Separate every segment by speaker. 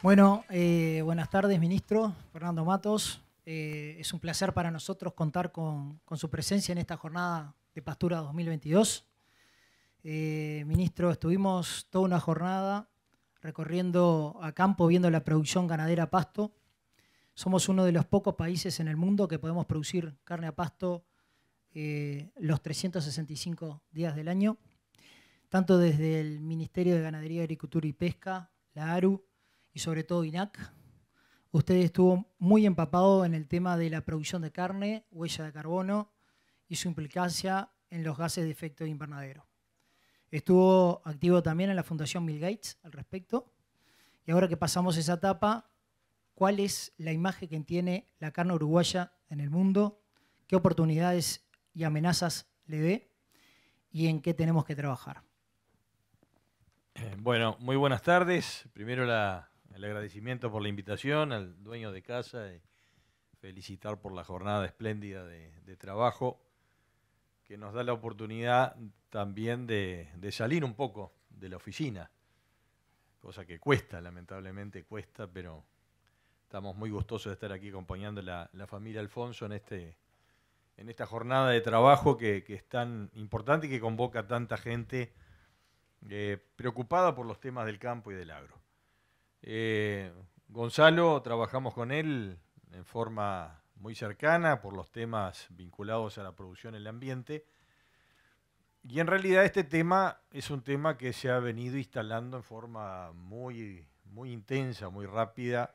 Speaker 1: Bueno, buenas tardes, ministro Fernando Matos. Es un placer para nosotros contar con su presencia en esta jornada de Pastura 2022. Ministro, estuvimos toda una jornada recorriendo a campo, viendo la producción ganadera a pasto. Somos uno de los pocos países en el mundo que podemos producir carne a pasto los 365 días del año, tanto desde el Ministerio de Ganadería, Agricultura y Pesca, la ARU, y sobre todo INAC. Usted estuvo muy empapado en el tema de la producción de carne, huella de carbono y su implicancia en los gases de efecto invernadero. Estuvo activo también en la Fundación Bill Gates al respecto. Y ahora que pasamos esa etapa, ¿cuál es la imagen que tiene la carne uruguaya en el mundo? ¿Qué oportunidades y amenazas le ve? ¿Y en qué tenemos que trabajar?
Speaker 2: Bueno, muy buenas tardes. Primero el agradecimiento por la invitación al dueño de casa y felicitar por la jornada espléndida de trabajo que nos da la oportunidad también de salir un poco de la oficina, cosa que cuesta, lamentablemente cuesta, pero estamos muy gustosos de estar aquí acompañando a la familia Alfonso en esta jornada de trabajo que es tan importante y que convoca a tanta gente preocupada por los temas del campo y del agro. Gonzalo, trabajamos con él en forma muy cercana por los temas vinculados a la producción y el ambiente. Y en realidad este tema es un tema que se ha venido instalando en forma muy intensa, muy rápida.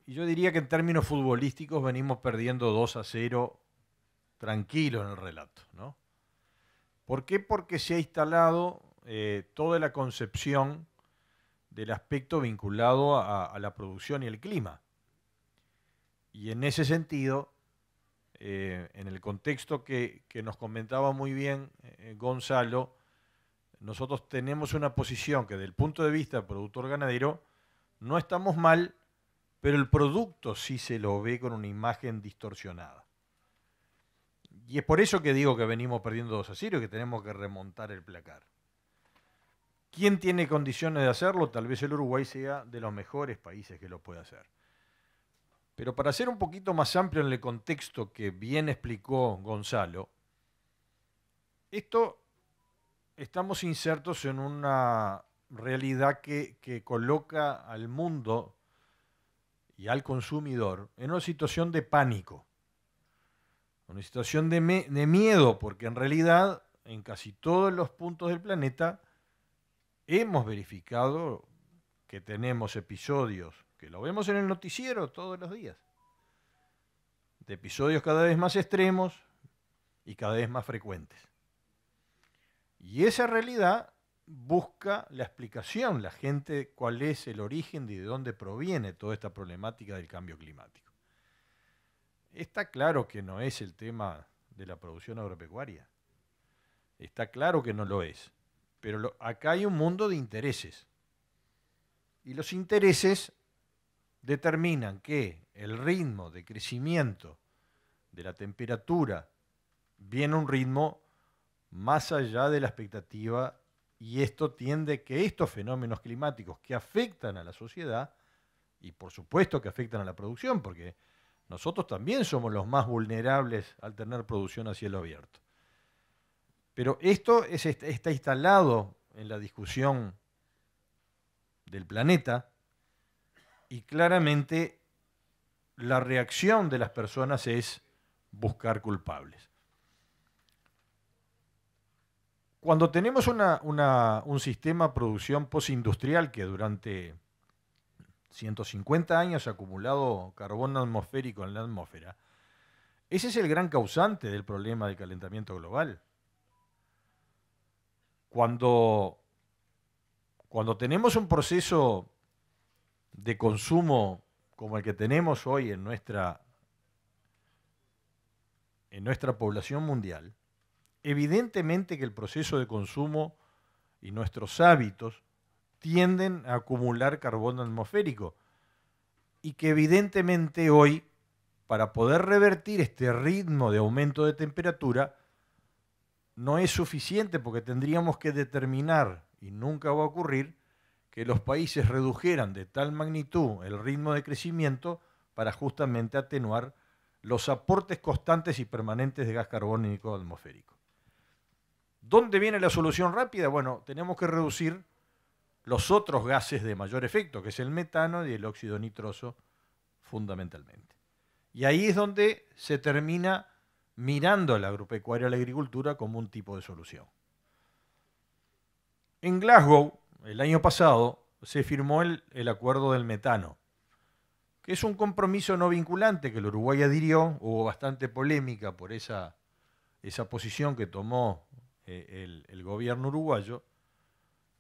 Speaker 2: Y yo diría que en términos futbolísticos venimos perdiendo 2-0 tranquilo en el relato, ¿no? ¿Por qué? Porque se ha instalado toda la concepción del aspecto vinculado a la producción y el clima. Y en ese sentido, en el contexto que nos comentaba muy bien Gonzalo, nosotros tenemos una posición que desde el punto de vista del productor ganadero no estamos mal, pero el producto sí se lo ve con una imagen distorsionada. Y es por eso que digo que venimos perdiendo 2-0 y que tenemos que remontar el placar. ¿Quién tiene condiciones de hacerlo? Tal vez el Uruguay sea de los mejores países que lo puede hacer. Pero para ser un poquito más amplio en el contexto que bien explicó Gonzalo, estamos insertos en una realidad que coloca al mundo y al consumidor en una situación de pánico, una situación de miedo, porque en realidad en casi todos los puntos del planeta hemos verificado que tenemos episodios, que lo vemos en el noticiero todos los días, de episodios cada vez más extremos y cada vez más frecuentes. Y esa realidad busca la explicación, la gente, cuál es el origen y de dónde proviene toda esta problemática del cambio climático. Está claro que no es el tema de la producción agropecuaria. Está claro que no lo es. Pero acá hay un mundo de intereses. Y los intereses determinan que el ritmo de crecimiento de la temperatura viene a un ritmo más allá de la expectativa, y esto tiende que estos fenómenos climáticos que afectan a la sociedad, y por supuesto que afectan a la producción, porque nosotros también somos los más vulnerables al tener producción a cielo abierto. Pero esto está instalado en la discusión del planeta y claramente la reacción de las personas es buscar culpables. Cuando tenemos un sistema de producción postindustrial que durante 150 años ha acumulado carbono atmosférico en la atmósfera, ese es el gran causante del problema del calentamiento global. Cuando tenemos un proceso de consumo como el que tenemos hoy en nuestra población mundial, evidentemente que el proceso de consumo y nuestros hábitos tienden a acumular carbono atmosférico y que evidentemente hoy, para poder revertir este ritmo de aumento de temperatura, no es suficiente porque tendríamos que determinar, y nunca va a ocurrir, que los países redujeran de tal magnitud el ritmo de crecimiento para justamente atenuar los aportes constantes y permanentes de gas carbónico atmosférico. ¿Dónde viene la solución rápida? Bueno, tenemos que reducir los otros gases de mayor efecto, que es el metano y el óxido nitroso, fundamentalmente. Y ahí es donde se termina mirando a la agropecuaria y a la agricultura como un tipo de solución. En Glasgow, el año pasado, se firmó el acuerdo del metano, que es un compromiso no vinculante que el Uruguay adhirió. Hubo bastante polémica por esa posición que tomó el gobierno uruguayo,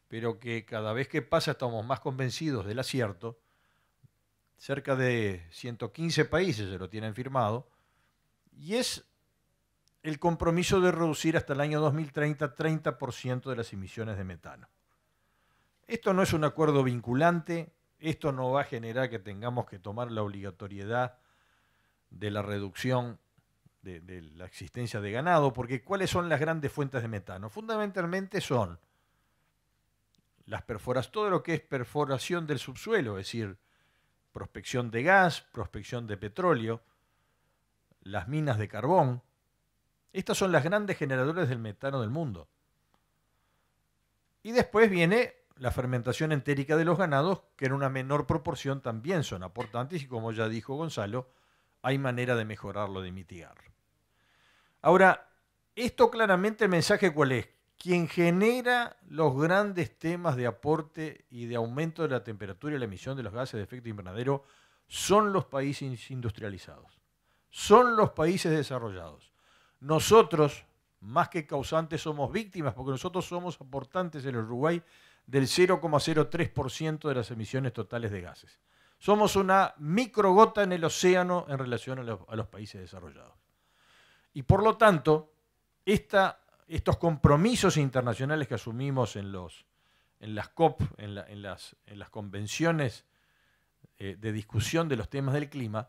Speaker 2: pero que cada vez que pasa estamos más convencidos del acierto. Cerca de 115 países se lo tienen firmado, y es el compromiso de reducir hasta el año 2030 30% de las emisiones de metano. Esto no es un acuerdo vinculante, esto no va a generar que tengamos que tomar la obligatoriedad de la reducción de la existencia de ganado, porque ¿cuáles son las grandes fuentes de metano? Fundamentalmente son todo lo que es perforación del subsuelo, es decir, prospección de gas, prospección de petróleo, las minas de carbón. Estas son las grandes generadoras del metano del mundo. Y después viene la fermentación entérica de los ganados, que en una menor proporción también son aportantes, y como ya dijo Gonzalo, hay manera de mejorarlo, de mitigarlo. Ahora, esto claramente, el mensaje ¿cuál es? Quien genera los grandes temas de aporte y de aumento de la temperatura y la emisión de los gases de efecto invernadero son los países industrializados, son los países desarrollados. Nosotros, más que causantes, somos víctimas, porque nosotros somos aportantes en el Uruguay del 0,03% de las emisiones totales de gases. Somos una microgota en el océano en relación a los países desarrollados. Y por lo tanto, estos compromisos internacionales que asumimos en las COP, en las convenciones de discusión de los temas del clima,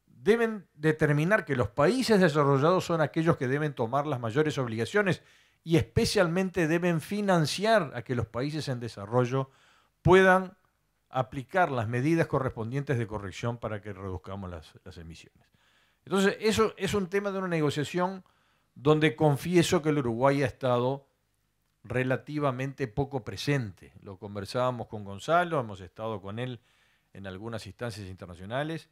Speaker 2: deben determinar que los países desarrollados son aquellos que deben tomar las mayores obligaciones, y especialmente deben financiar a que los países en desarrollo puedan aplicar las medidas correspondientes de corrección para que reduzcamos las emisiones. Entonces, eso es un tema de una negociación donde confieso que el Uruguay ha estado relativamente poco presente. Lo conversábamos con Gonzalo, hemos estado con él en algunas instancias internacionales,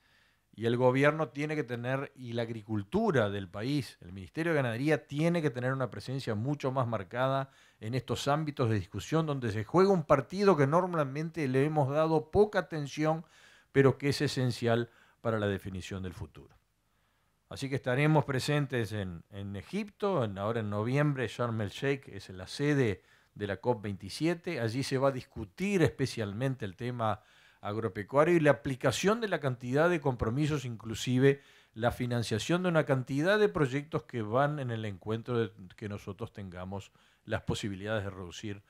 Speaker 2: y el gobierno tiene que tener, y la agricultura del país, el Ministerio de Ganadería, tiene que tener una presencia mucho más marcada en estos ámbitos de discusión donde se juega un partido que normalmente le hemos dado poca atención, pero que es esencial para la definición del futuro. Así que estaremos presentes en Egipto, ahora en noviembre. Sharm el Sheikh es la sede de la COP27. Allí se va a discutir especialmente el tema agropecuario y la aplicación de la cantidad de compromisos, inclusive la financiación de una cantidad de proyectos que van en el encuentro de que nosotros tengamos las posibilidades de reducir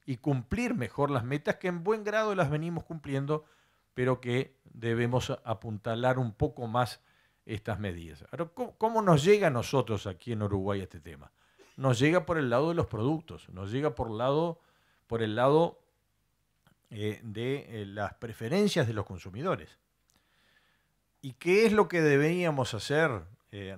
Speaker 2: y cumplir mejor las metas, que en buen grado las venimos cumpliendo, pero que debemos apuntalar un poco más estas medidas. Ahora, ¿cómo nos llega a nosotros aquí en Uruguay este tema? Nos llega por el lado de los productos, nos llega por el lado de las preferencias de los consumidores. ¿Y qué es lo que deberíamos hacer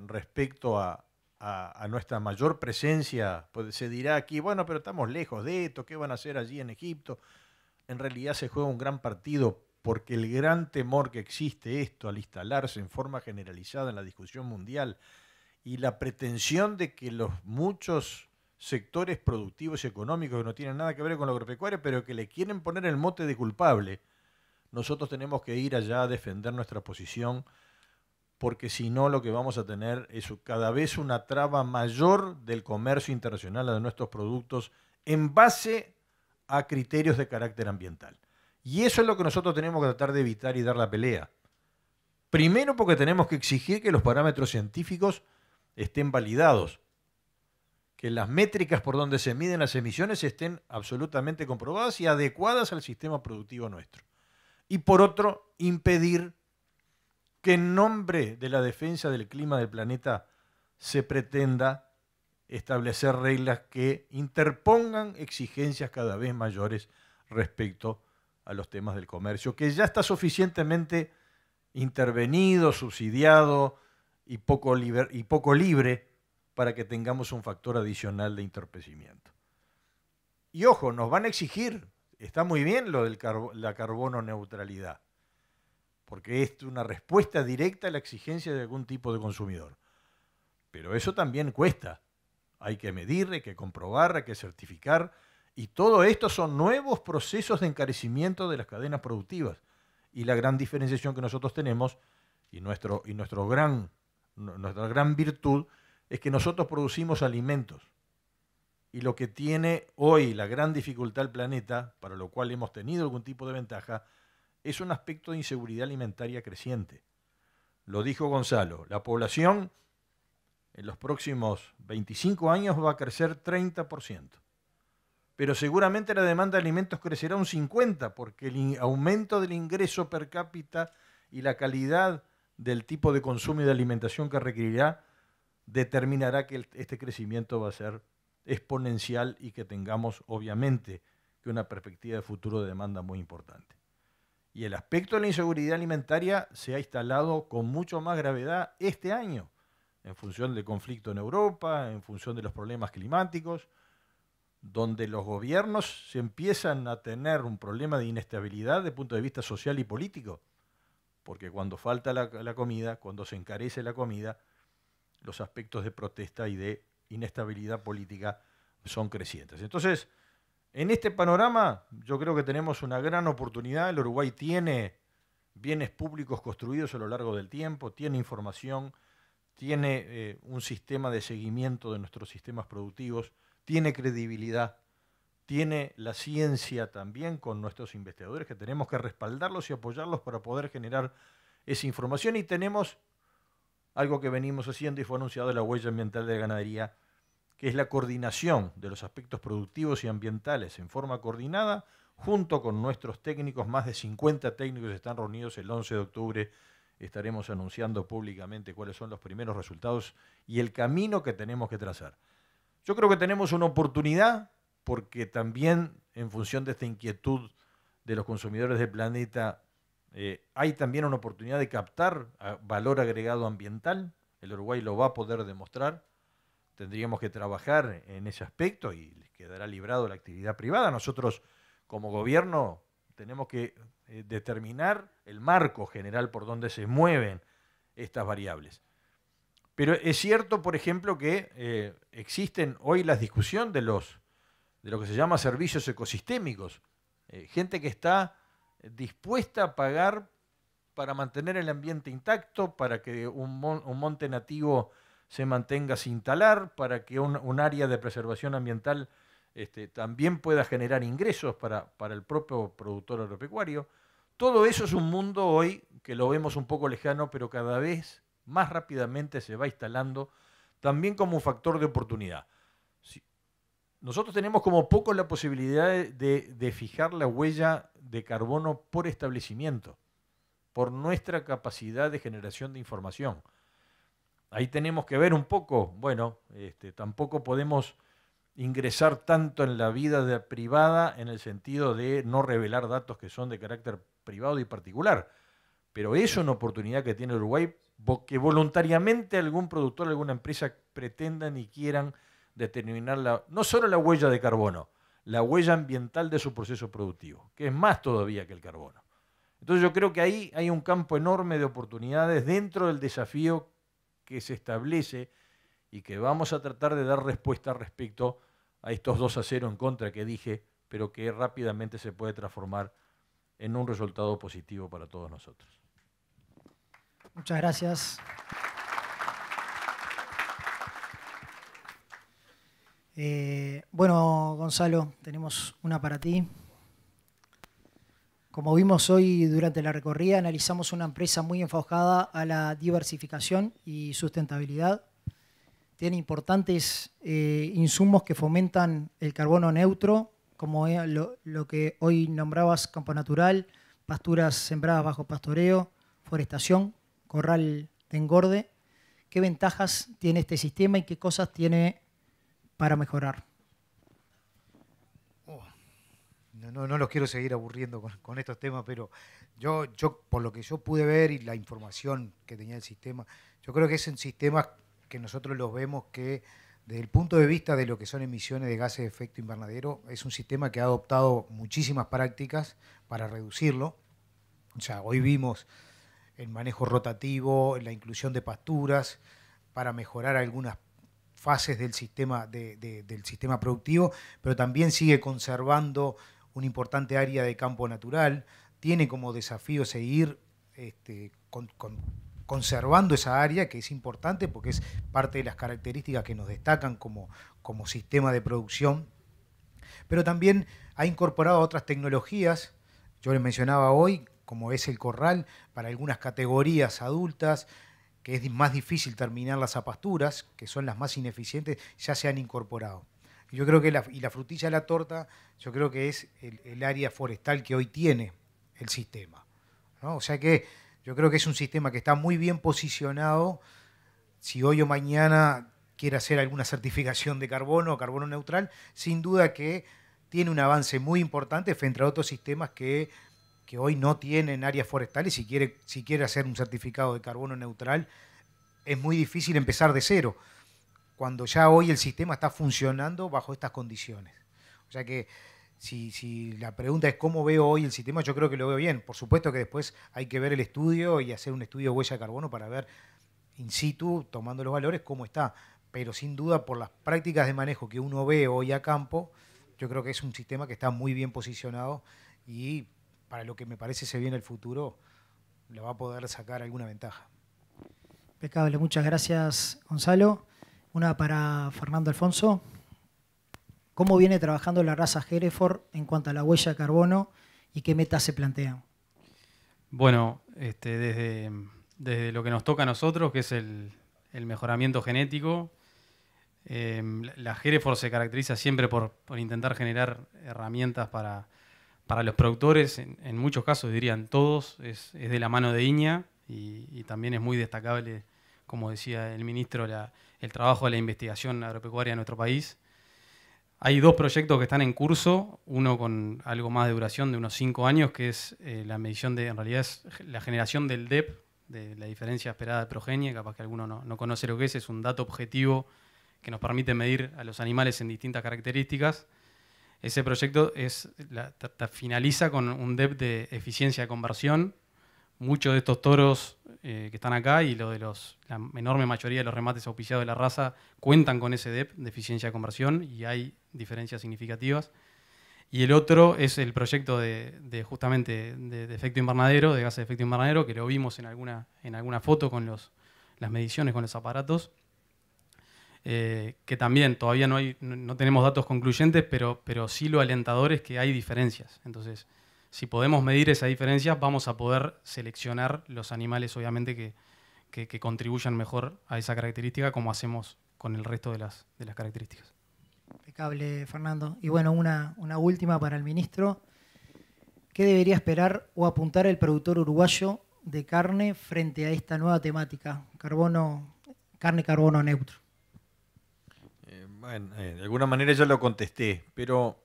Speaker 2: respecto a nuestra mayor presencia? Pues se dirá aquí, bueno, pero estamos lejos de esto, ¿qué van a hacer allí en Egipto? En realidad se juega un gran partido, porque el gran temor que existe esto al instalarse en forma generalizada en la discusión mundial, y la pretensión de que los muchos sectores productivos y económicos que no tienen nada que ver con la agropecuaria, pero que le quieren poner el mote de culpable, nosotros tenemos que ir allá a defender nuestra posición, porque si no lo que vamos a tener es cada vez una traba mayor del comercio internacional de nuestros productos en base a criterios de carácter ambiental. Y eso es lo que nosotros tenemos que tratar de evitar y dar la pelea. Primero, porque tenemos que exigir que los parámetros científicos estén validados, que las métricas por donde se miden las emisiones estén absolutamente comprobadas y adecuadas al sistema productivo nuestro. Y por otro, impedir que en nombre de la defensa del clima del planeta se pretenda establecer reglas que interpongan exigencias cada vez mayores respecto a los temas del comercio, que ya está suficientemente intervenido, subsidiado y poco libre para que tengamos un factor adicional de entorpecimiento. Y ojo, nos van a exigir, está muy bien lo de la carbono neutralidad, porque es una respuesta directa a la exigencia de algún tipo de consumidor. Pero eso también cuesta. Hay que medir, hay que comprobar, hay que certificar, y todo esto son nuevos procesos de encarecimiento de las cadenas productivas. Y la gran diferenciación que nosotros tenemos, y nuestra gran virtud, es que nosotros producimos alimentos. Y lo que tiene hoy la gran dificultad del planeta, para lo cual hemos tenido algún tipo de ventaja, es un aspecto de inseguridad alimentaria creciente. Lo dijo Gonzalo, la población en los próximos 25 años va a crecer 30%. Pero seguramente la demanda de alimentos crecerá un 50%, porque el aumento del ingreso per cápita y la calidad del tipo de consumo y de alimentación que requerirá determinará que este crecimiento va a ser exponencial y que tengamos, obviamente, que una perspectiva de futuro de demanda muy importante. Y el aspecto de la inseguridad alimentaria se ha instalado con mucho más gravedad este año, en función del conflicto en Europa, en función de los problemas climáticos, donde los gobiernos se empiezan a tener un problema de inestabilidad desde el punto de vista social y político, porque cuando falta la comida, cuando se encarece la comida, los aspectos de protesta y de inestabilidad política son crecientes. Entonces, en este panorama, yo creo que tenemos una gran oportunidad. El Uruguay tiene bienes públicos construidos a lo largo del tiempo, tiene información, tiene un sistema de seguimiento de nuestros sistemas productivos, tiene credibilidad, tiene la ciencia también con nuestros investigadores, que tenemos que respaldarlos y apoyarlos para poder generar esa información. Y tenemos algo que venimos haciendo y fue anunciado en la huella ambiental de la ganadería, que es la coordinación de los aspectos productivos y ambientales en forma coordinada, junto con nuestros técnicos. Más de 50 técnicos están reunidos el 11 de octubre. Estaremos anunciando públicamente cuáles son los primeros resultados y el camino que tenemos que trazar. Yo creo que tenemos una oportunidad, porque también en función de esta inquietud de los consumidores del planeta, hay también una oportunidad de captar valor agregado ambiental. El Uruguay lo va a poder demostrar. Tendríamos que trabajar en ese aspecto y les quedará librado la actividad privada. Nosotros, como gobierno, tenemos que determinar el marco general por donde se mueven estas variables. Pero es cierto, por ejemplo, que existen hoy la discusión de lo que se llama servicios ecosistémicos. Gente que está dispuesta a pagar para mantener el ambiente intacto, para que un monte nativo se mantenga sin talar, para que un área de preservación ambiental también pueda generar ingresos para el propio productor agropecuario. Todo eso es un mundo hoy que lo vemos un poco lejano, pero cada vez más rápidamente se va instalando también como un factor de oportunidad. Nosotros tenemos como poco la posibilidad de fijar la huella de carbono por establecimiento, por nuestra capacidad de generación de información. Ahí tenemos que ver un poco, bueno, tampoco podemos ingresar tanto en la vida privada en el sentido de no revelar datos que son de carácter privado y particular, pero es una oportunidad que tiene Uruguay, que voluntariamente algún productor, alguna empresa pretendan y quieran determinar no solo la huella de carbono, la huella ambiental de su proceso productivo, que es más todavía que el carbono. Entonces yo creo que ahí hay un campo enorme de oportunidades dentro del desafío que se establece y que vamos a tratar de dar respuesta respecto a estos 2-0 en contra que dije, pero que rápidamente se puede transformar en un resultado positivo para todos nosotros.
Speaker 1: Muchas gracias. Bueno, Gonzalo, tenemos una para ti. Como vimos hoy durante la recorrida, analizamos una empresa muy enfocada a la diversificación y sustentabilidad. Tiene importantes insumos que fomentan el carbono neutro, como lo que hoy nombrabas, campo natural, pasturas sembradas bajo pastoreo, forestación, corral de engorde. ¿Qué ventajas tiene este sistema y qué cosas tiene para mejorar?
Speaker 3: no los quiero seguir aburriendo con estos temas, pero yo, por lo que yo pude ver y la información que tenía el sistema, yo creo que es un sistema que nosotros los vemos que, desde el punto de vista de lo que son emisiones de gases de efecto invernadero, es un sistema que ha adoptado muchísimas prácticas para reducirlo. O sea, hoy vimos el manejo rotativo, la inclusión de pasturas, para mejorar algunas fases del sistema, del sistema productivo, pero también sigue conservando una importante área de campo natural. Tiene como desafío seguir conservando esa área, que es importante porque es parte de las características que nos destacan como sistema de producción, pero también ha incorporado otras tecnologías. Yo les mencionaba hoy, como es el corral, para algunas categorías adultas, que es más difícil terminar las apasturas, que son las más ineficientes, ya se han incorporado. Yo creo que la frutilla de la torta, yo creo que es el área forestal que hoy tiene el sistema, ¿no? O sea que yo creo que es un sistema que está muy bien posicionado. Si hoy o mañana quiere hacer alguna certificación de carbono o carbono neutral, sin duda que tiene un avance muy importante frente a otros sistemas que hoy no tienen áreas forestales. Si quiere hacer un certificado de carbono neutral, es muy difícil empezar de cero, cuando ya hoy el sistema está funcionando bajo estas condiciones. O sea que si la pregunta es cómo veo hoy el sistema, yo creo que lo veo bien. Por supuesto que después hay que ver el estudio y hacer un estudio de huella de carbono para ver in situ, tomando los valores, cómo está. Pero sin duda, por las prácticas de manejo que uno ve hoy a campo, yo creo que es un sistema que está muy bien posicionado y para lo que me parece se viene el futuro, le va a poder sacar alguna ventaja.
Speaker 1: Impecable, muchas gracias, Gonzalo. Una para Fernando Alfonso. ¿Cómo viene trabajando la raza Hereford en cuanto a la huella de carbono y qué metas se plantean?
Speaker 4: Bueno, desde lo que nos toca a nosotros, que es el mejoramiento genético, la Hereford se caracteriza siempre por intentar generar herramientas para los productores. En muchos casos, dirían todos, es de la mano de Iña, y también es muy destacable, como decía el ministro, el trabajo de la investigación agropecuaria en nuestro país. Hay 2 proyectos que están en curso, uno con algo más de duración, de unos 5 años, que es la medición en realidad es la generación del DEP, de la diferencia esperada de progenie. Capaz que alguno no conoce lo que es un dato objetivo que nos permite medir a los animales en distintas características. Ese proyecto finaliza con un DEP de eficiencia de conversión. Muchos de estos toros que están acá y la enorme mayoría de los remates auspiciados de la raza cuentan con ese DEP de eficiencia de conversión, y hay diferencias significativas. Y el otro es el proyecto justamente de efecto invernadero, de gases de efecto invernadero, que lo vimos en alguna foto con las mediciones con los aparatos. Que también todavía no tenemos datos concluyentes, pero sí lo alentador es que hay diferencias. Entonces, si podemos medir esas diferencias, vamos a poder seleccionar los animales, obviamente, que contribuyan mejor a esa característica, como hacemos con el resto de las características.
Speaker 1: Impecable, Fernando. Y bueno, una última para el ministro. ¿Qué debería esperar o apuntar el productor uruguayo de carne frente a esta nueva temática, carne-carbono neutro?
Speaker 2: Bueno, de alguna manera ya lo contesté, pero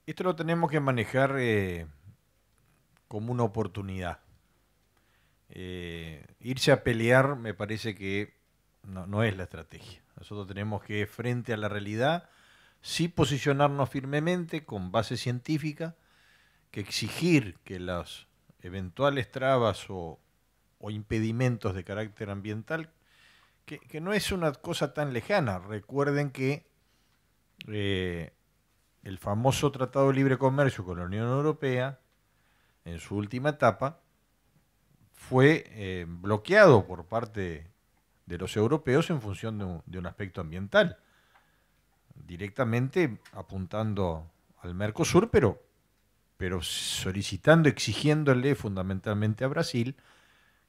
Speaker 2: esto lo tenemos que manejar como una oportunidad. Irse a pelear me parece que no es la estrategia. Nosotros tenemos que, frente a la realidad, sí posicionarnos firmemente con base científica, que exigir que las eventuales trabas o impedimentos de carácter ambiental, que no es una cosa tan lejana. Recuerden que el famoso Tratado de Libre Comercio con la Unión Europea, en su última etapa, fue bloqueado por parte de los europeos en función de un aspecto ambiental, directamente apuntando al Mercosur, pero solicitando, exigiéndole fundamentalmente a Brasil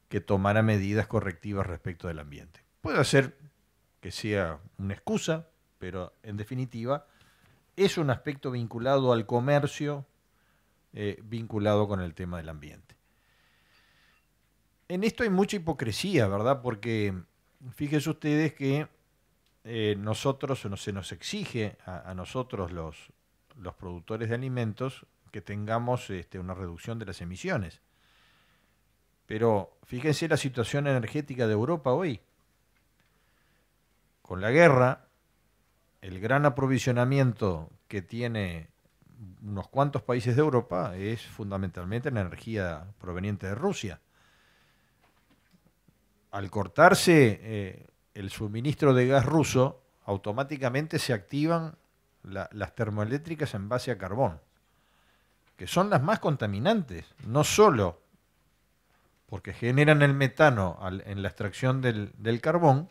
Speaker 2: que tomara medidas correctivas respecto del ambiente. Puede ser que sea una excusa, pero en definitiva es un aspecto vinculado al comercio, vinculado con el tema del ambiente. En esto hay mucha hipocresía, ¿verdad? Porque fíjense ustedes que se nos exige a nosotros los productores de alimentos que tengamos una reducción de las emisiones. Pero fíjense la situación energética de Europa hoy. Con la guerra, el gran aprovisionamiento que tiene unos cuantos países de Europa es fundamentalmente la energía proveniente de Rusia. Al cortarse el suministro de gas ruso, automáticamente se activan las termoeléctricas en base a carbón, que son las más contaminantes, no solo porque generan el metano en la extracción del carbón,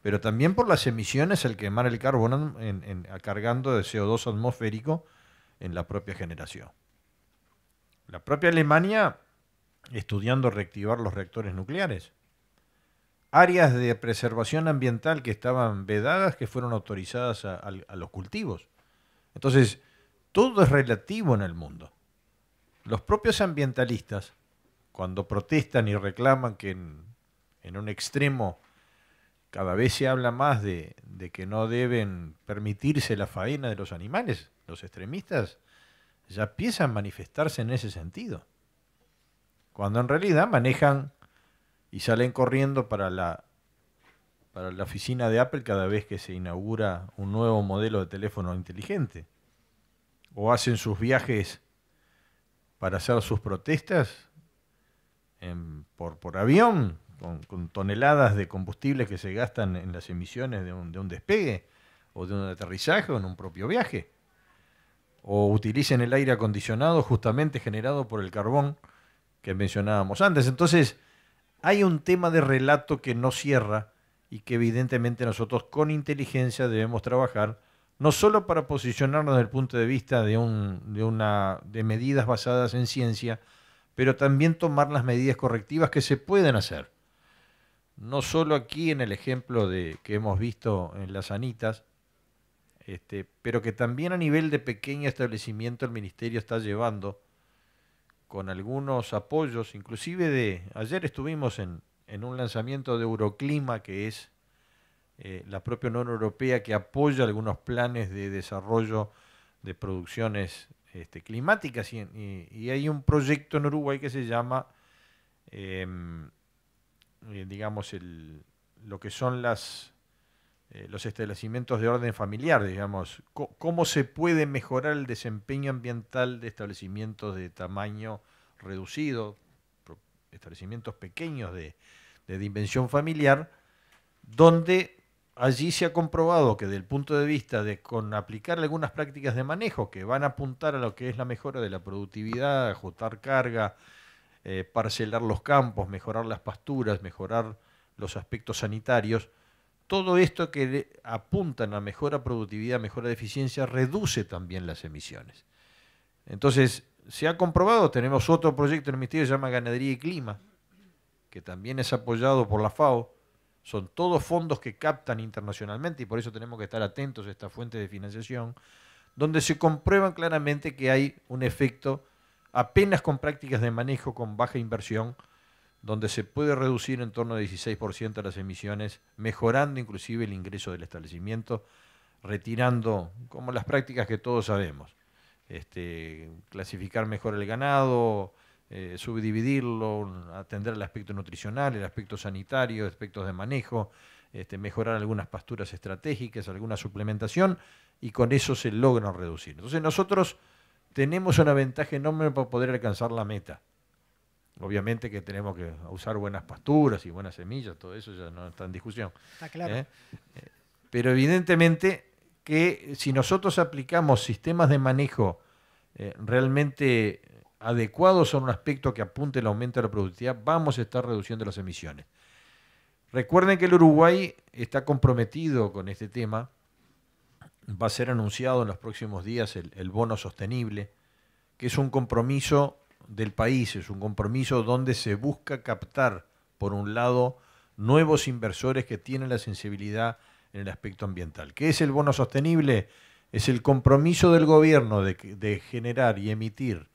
Speaker 2: pero también por las emisiones al quemar el carbón cargando de CO2 atmosférico en la propia generación. La propia Alemania estudiando reactivar los reactores nucleares. Áreas de preservación ambiental que estaban vedadas que fueron autorizadas a los cultivos. Entonces, todo es relativo en el mundo. Los propios ambientalistas, cuando protestan y reclaman que en un extremo cada vez se habla más de que no deben permitirse la faena de los animales, los extremistas ya empiezan a manifestarse en ese sentido. Cuando en realidad manejan y salen corriendo para la oficina de Apple cada vez que se inaugura un nuevo modelo de teléfono inteligente. O hacen sus viajes para hacer sus protestas por avión, con toneladas de combustible que se gastan en las emisiones de un despegue, o de un aterrizaje, o en un propio viaje. O utilicen el aire acondicionado justamente generado por el carbón que mencionábamos antes. Entonces, hay un tema de relato que no cierra y que evidentemente nosotros con inteligencia debemos trabajar, no solo para posicionarnos desde el punto de vista de medidas basadas en ciencia, pero también tomar las medidas correctivas que se pueden hacer. No solo aquí en el ejemplo que hemos visto en las Anitas, pero que también a nivel de pequeño establecimiento el Ministerio está llevando con algunos apoyos, inclusive ayer estuvimos en un lanzamiento de Euroclima, que es la propia Unión Europea que apoya algunos planes de desarrollo de producciones climáticas, y hay un proyecto en Uruguay que se llama, digamos, lo que son los establecimientos de orden familiar, digamos, cómo se puede mejorar el desempeño ambiental de establecimientos de tamaño reducido, establecimientos pequeños de dimensión familiar, donde allí se ha comprobado que desde el punto de vista con aplicar algunas prácticas de manejo que van a apuntar a lo que es la mejora de la productividad, ajustar carga, parcelar los campos, mejorar las pasturas, mejorar los aspectos sanitarios, todo esto que apunta a mejora productividad, mejora de eficiencia, reduce también las emisiones. Entonces, se ha comprobado, tenemos otro proyecto en el Ministerio que se llama Ganadería y Clima, que también es apoyado por la FAO. Son todos fondos que captan internacionalmente y por eso tenemos que estar atentos a esta fuente de financiación, donde se comprueban claramente que hay un efecto apenas con prácticas de manejo con baja inversión, donde se puede reducir en torno a 16% las emisiones, mejorando inclusive el ingreso del establecimiento, retirando, como las prácticas que todos sabemos, clasificar mejor el ganado, subdividirlo, atender el aspecto nutricional, el aspecto sanitario, aspectos de manejo, mejorar algunas pasturas estratégicas, alguna suplementación, y con eso se logran reducir. Entonces nosotros tenemos una ventaja enorme para poder alcanzar la meta. Obviamente que tenemos que usar buenas pasturas y buenas semillas, todo eso ya no está en discusión.
Speaker 1: Está claro.
Speaker 2: Pero evidentemente que si nosotros aplicamos sistemas de manejo realmente adecuados a un aspecto que apunte el aumento de la productividad, vamos a estar reduciendo las emisiones. Recuerden que el Uruguay está comprometido con este tema. Va a ser anunciado en los próximos días el bono sostenible, que es un compromiso del país, es un compromiso donde se busca captar, por un lado, nuevos inversores que tienen la sensibilidad en el aspecto ambiental. ¿Qué es el bono sostenible? Es el compromiso del gobierno de generar y emitir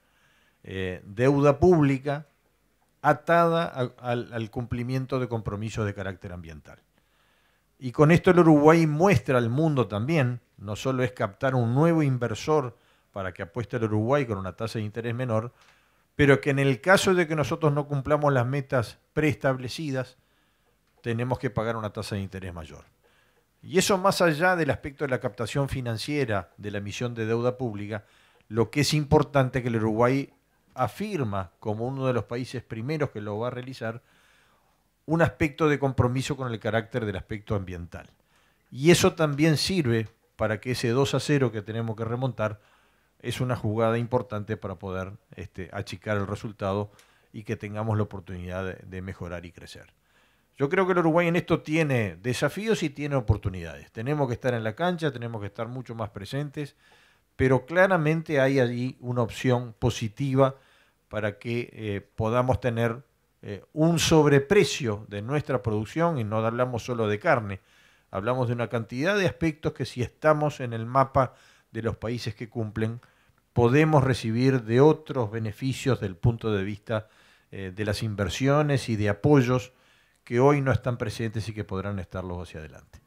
Speaker 2: deuda pública atada al cumplimiento de compromisos de carácter ambiental. Y con esto el Uruguay muestra al mundo también, no solo es captar un nuevo inversor para que apueste al Uruguay con una tasa de interés menor, pero que en el caso de que nosotros no cumplamos las metas preestablecidas, tenemos que pagar una tasa de interés mayor. Y eso más allá del aspecto de la captación financiera de la emisión de deuda pública, lo que es importante es que el Uruguay afirma como uno de los países primeros que lo va a realizar un aspecto de compromiso con el carácter del aspecto ambiental. Y eso también sirve para que ese 2-0 que tenemos que remontar es una jugada importante para poder achicar el resultado y que tengamos la oportunidad de mejorar y crecer. Yo creo que el Uruguay en esto tiene desafíos y tiene oportunidades. Tenemos que estar en la cancha, tenemos que estar mucho más presentes, pero claramente hay allí una opción positiva para que podamos tener un sobreprecio de nuestra producción, y no hablamos solo de carne, hablamos de una cantidad de aspectos que si estamos en el mapa de los países que cumplen, podemos recibir de otros beneficios del punto de vista de las inversiones y de apoyos que hoy no están presentes y que podrán estarlos hacia adelante.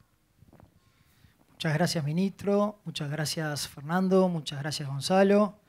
Speaker 1: Muchas gracias, ministro. Muchas gracias, Fernando. Muchas gracias, Gonzalo.